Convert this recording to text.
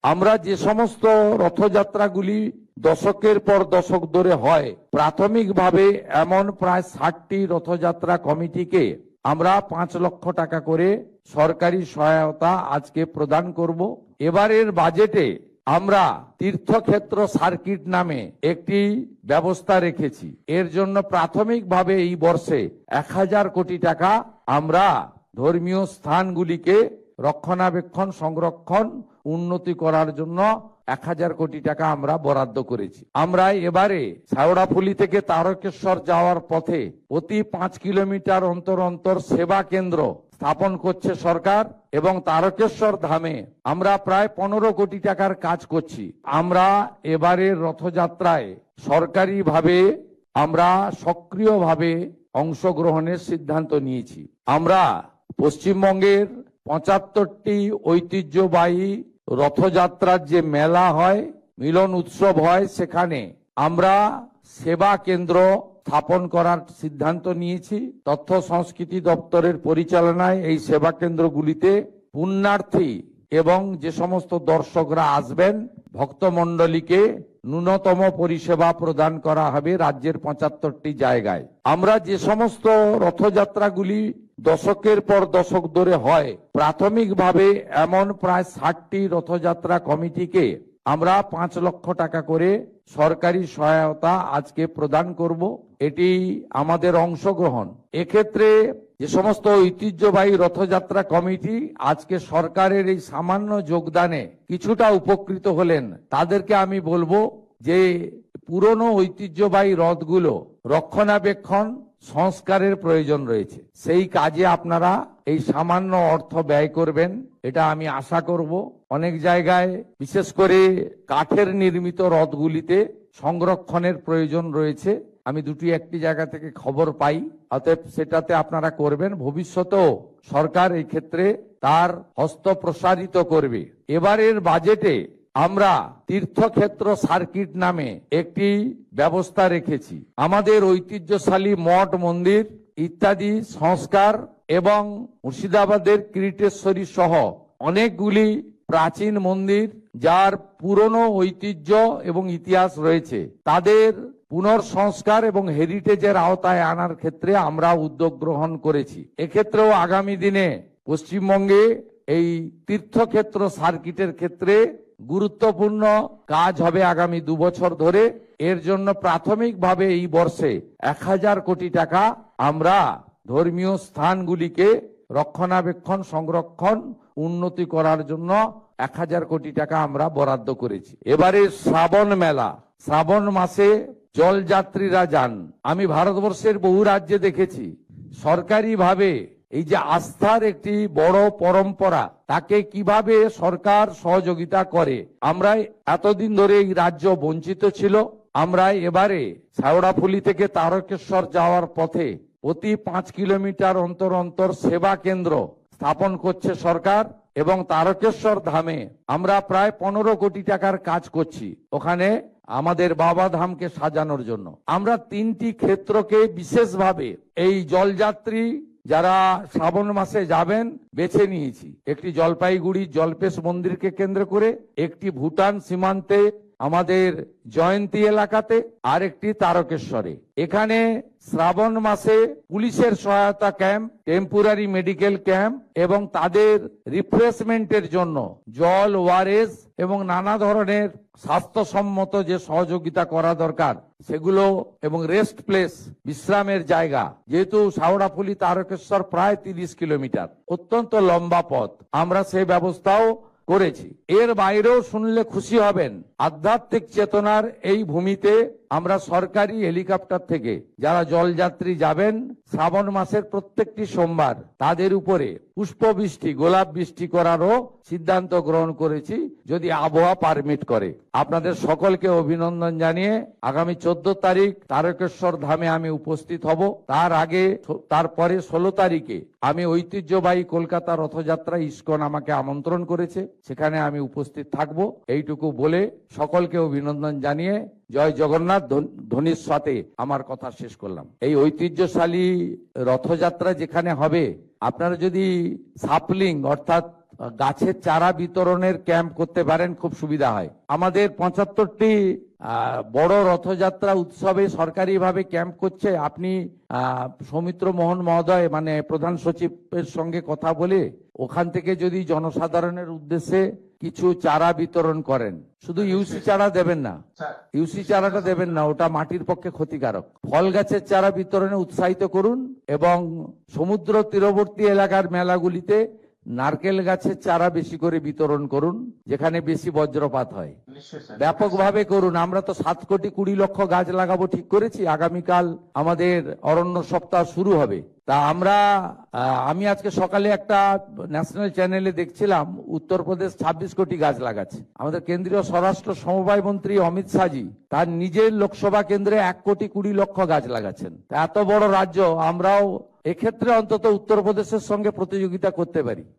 আমরা যে সমস্ত রথযাত্রাগুলি দশকের পর দশক ধরে হয়, প্রাথমিকভাবে এমন প্রায় 60টি রথযাত্রা কমিটিকে আমরা 5 লক্ষ টাকা করে সরকারি সহায়তা আজকে প্রদান করব। এবারের বাজেটে আমরা তীর্থক্ষেত্র সার্কিট নামে একটি ব্যবস্থা রেখেছি। এর জন্য প্রাথমিকভাবে এই বর্ষে 1000 কোটি টাকা আমরা ধর্মীয় স্থানগুলিকে রক্ষণাবেক্ষণ, সংরক্ষণ, উন্নতি করার জন্য 1000 কোটি টাকা আমরা বরাদ্দ করেছি। আমরা এবারে শেওড়াফুলি থেকে তারকেশ্বর যাওয়ার পথে প্রতি 5 কিলোমিটার অন্তর অন্তর সেবা কেন্দ্র স্থাপন করছে সরকার, এবং তারকেশ্বর ধামে আমরা প্রায় 15 কোটি টাকার কাজ করছি। আমরা এবারের রথযাত্রায় সরকারিভাবে আমরা সক্রিয়ভাবে অংশগ্রহণের সিদ্ধান্ত নিয়েছি। আমরা পশ্চিমবঙ্গের 75টি ঐতিহ্যবাহী রথযাত্রার যে মেলা হয়, মিলন উৎসব হয়, সেখানে আমরা সেবা কেন্দ্র স্থাপন করার সিদ্ধান্ত নিয়েছি। তথ্য সংস্কৃতি দপ্তরের পরিচালনায় এই সেবা কেন্দ্রগুলিতে পুণ্যার্থী এবং যে সমস্ত দর্শকরা আসবেন, ভক্তমণ্ডলীকে ন্যূনতম পরিষেবা প্রদান করা হবে রাজ্যের 75টি জায়গায়। আমরা যে সমস্ত রথযাত্রাগুলি দশকের পর দশক ধরে হয়, প্রাথমিকভাবে এমন প্রায় 60টি রথযাত্রা কমিটিকে আমরা 5 লক্ষ টাকা করে সরকারি সহায়তা আজকে প্রদান করব। এটি আমাদের অংশগ্রহণ। এক্ষেত্রে যে সমস্ত ঐতিহ্যবাহী রথযাত্রা কমিটি আজকে সরকারের এই সামান্য যোগদানে কিছুটা উপকৃত হলেন, তাদেরকে আমি বলবো যে পুরনো ঐতিহ্যবাহী রথগুলো রক্ষণাবেক্ষণ, সংস্কারের প্রয়োজন রয়েছে। সেই কাজে আপনারা এই সামান্য অর্থ ব্যয় করবেন, এটা আমি আশা করব। অনেক জায়গায় বিশেষ করে কাঠের নির্মিত রথগুলিতে সংরক্ষণের প্রয়োজন রয়েছে। আমি একটি জায়গা থেকে খবর পাই, অতএব সেটাতে আপনারা করবেন। ভবিষ্যতেও সরকার এই ক্ষেত্রে তার হস্ত প্রসারিত করবে। এবারের বাজেটে আমরা তীর্থক্ষেত্র সার্কিট নামে একটি ব্যবস্থা রেখেছি। আমাদের ঐতিহ্যশালী মঠ, মন্দির ইত্যাদি সংস্কার এবং মুর্শিদাবাদের কিরিটেশ্বরী সহ অনেকগুলি প্রাচীন মন্দির যার পুরনো ঐতিহ্য এবং ইতিহাস রয়েছে, তাদের পুনর্সংস্কার এবং হেরিটেজের আওতায় আনার ক্ষেত্রে আমরা উদ্যোগ গ্রহণ করেছি। এক্ষেত্রেও আগামী দিনে পশ্চিমবঙ্গে এই তীর্থক্ষেত্র সার্কিটের ক্ষেত্রে গুরুত্বপূর্ণ কাজ হবে আগামী 2 বছর ধরে। এর জন্য প্রাথমিকভাবে এই বর্ষে 1000 কোটি টাকা আমরা ধর্মীয় স্থানগুলিকে রক্ষণাবেক্ষণ, সংরক্ষণ, উন্নতি করার জন্য 1000 কোটি টাকা আমরা বরাদ্দ করেছি। এবারে শ্রাবণ মেলা, শ্রাবণ মাসে জলযাত্রীরা যান। আমি ভারতবর্ষের বহু রাজ্যে দেখেছি সরকারিভাবে এই যে আস্থার একটি বড় পরম্পরা, তাকে কিভাবে সরকার সহযোগিতা করে। আমরা এতদিন ধরে এই রাজ্য বঞ্চিত ছিল। আমরা এবারে শেওড়াফুলি থেকে তারকেশ্বর যাওয়ার পথে প্রতি 5 কিলোমিটার অন্তর অন্তর সেবা কেন্দ্র স্থাপন করছে সরকার, এবং তারকেশ্বর ধামে আমরা প্রায় 15 কোটি টাকার কাজ করছি ওখানে আমাদের বাবা ধামকে সাজানোর জন্য। আমরা 3টি ক্ষেত্রকে বিশেষভাবে এই জলযাত্রী যারা শ্রাবণ মাসে যাবেন বেছে নিয়েছি। একটি জলপাইগুড়ি জলপেশ মন্দিরকে কেন্দ্র করে, একটি ভুটান সীমান্তে আমাদের জয়ন্তী এলাকাতে, আর একটি তারকেশ্বরে। এখানে শ্রাবণ মাসে পুলিশের সহায়তা ক্যাম্প, টেম্পোরারি মেডিকেল ক্যাম্প এবং তাদের রিফ্রেশমেন্টের জন্য জল, ওআরএস এবং নানা ধরনের স্বাস্থ্যসম্মত যে সহযোগিতা করা দরকার সেগুলো, এবং রেস্ট প্লেস, বিশ্রামের জায়গা। যেহেতু শেওড়াফুলি তারকেশ্বর প্রায় 30 কিলোমিটার, অত্যন্ত লম্বা পথ, আমরা সেই ব্যবস্থাও করেছি। এর বাইরেও শুনলে খুশি হবেন, আধ্যাত্মিক চেতনার এই ভূমিতে আমরা সরকারি হেলিকপ্টার থেকে যারা জলযাত্রী যাবেন শ্রাবণ মাসের প্রত্যেকটি সোমবার তাদের উপরে পুষ্পবৃষ্টি, গোলাপ বৃষ্টি করারও সিদ্ধান্ত গ্রহণ করেছি, যদি আবহাওয়া পারমিট করে। আপনাদের সকলকে অভিনন্দন জানিয়ে আগামী 14 তারিখ তারকেশ্বর ধামে আমি উপস্থিত হব। তার আগে, তারপরে 16 তারিখে আমি ঐতিহ্যবাহী কলকাতা রথযাত্রা ইস্কন আমাকে আমন্ত্রণ করেছে, সেখানে আমি উপস্থিত থাকব। এইটুকু বলে সকলকে অভিনন্দন জানিয়ে জয় জগন্নাথ ধ্বনির সাথে আমার কথা শেষ করলাম। এই ঐতিহ্যশালী রথযাত্রা যেখানে হবে, আপনারা যদি সাপলিং অর্থাৎ গাছের চারা বিতরণের ক্যাম্প করতে পারেন, খুব সুবিধা হয়। আমাদের 75টি বড় রথযাত্রা উৎসবে সরকারিভাবে ক্যাম্প করছে। আপনি সৌমিত্র মোহন মহোদয় মানে প্রধান সচিবের সঙ্গে কথা বলে ওখান থেকে যদি জনসাধারণের উদ্দেশ্যে কিছু চারা বিতরণ করেন, শুধু ইউসি চারা দেবেন না, ইউসি চারাটা দেবেন না, ওটা মাটির পক্ষে ক্ষতিকারক। ফল গাছের চারা বিতরণে উৎসাহিত করুন এবং সমুদ্র তীরবর্তী এলাকার মেলাগুলিতে নারকেল গাছের চারা বেশি করে বিতরণ করুন, যেখানে বেশি বজ্রপাত হয়। ব্যাপকভাবে করুন। আমরা তো 7,20,00,000 গাছ লাগাবো ঠিক করেছি। আগামীকাল আমাদের অরণ্য সপ্তাহ শুরু হবে। তা আমি আজকে সকালে একটা ন্যাশনাল চ্যানেলে দেখছিলাম উত্তরপ্রদেশ 26 কোটি গাছ লাগাচ্ছে। আমাদের কেন্দ্রীয় স্বরাষ্ট্র সমবায় মন্ত্রী অমিত শাহজি তার নিজের লোকসভা কেন্দ্রে 1,20,00,000 গাছ লাগাচ্ছেন। তা এত বড় রাজ্য, আমরাও এক্ষেত্রে অন্তত উত্তরপ্রদেশের সঙ্গে প্রতিযোগিতা করতে পারি।